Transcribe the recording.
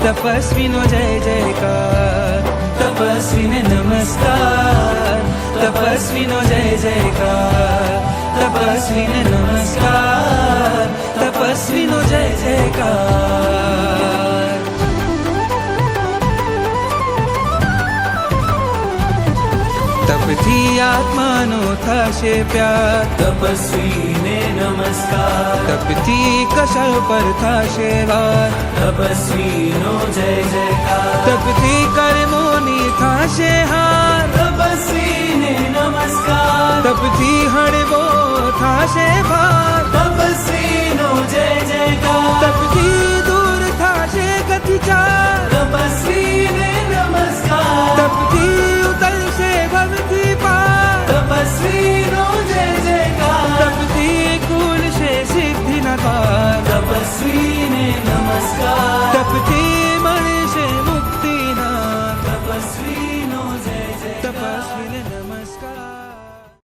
તપસ્વીનો જય જયકાર, તપસ્વીને નમસ્કાર, તપસ્વીનો જય જયકાર, તપસ્વીને નમસ્કાર, તપસ્વીનો જય જયકાર. તપથી આત્માનો થશે પ્યાર, તપસ્વીને નમસ્કાર, તપથી કશાય પર થશે વાર, તપસ્વીનો જય જયકાર, તપથી કર્મોની થશે હાર, તપસ્વીને નમસ્કાર, તપથી હળવો થશે ભાર, તપસ્વીનો જય જયકાર, તપથી દૂર થશે ગતિચાર, તપસ્વીને નમસ્કાર, તપથી ઉતરશે ભવથી પાર, તપસ્વીનો જય જયકાર, તપથી ખુલશે સિદ્ધિના દ્વાર, તપસ્વી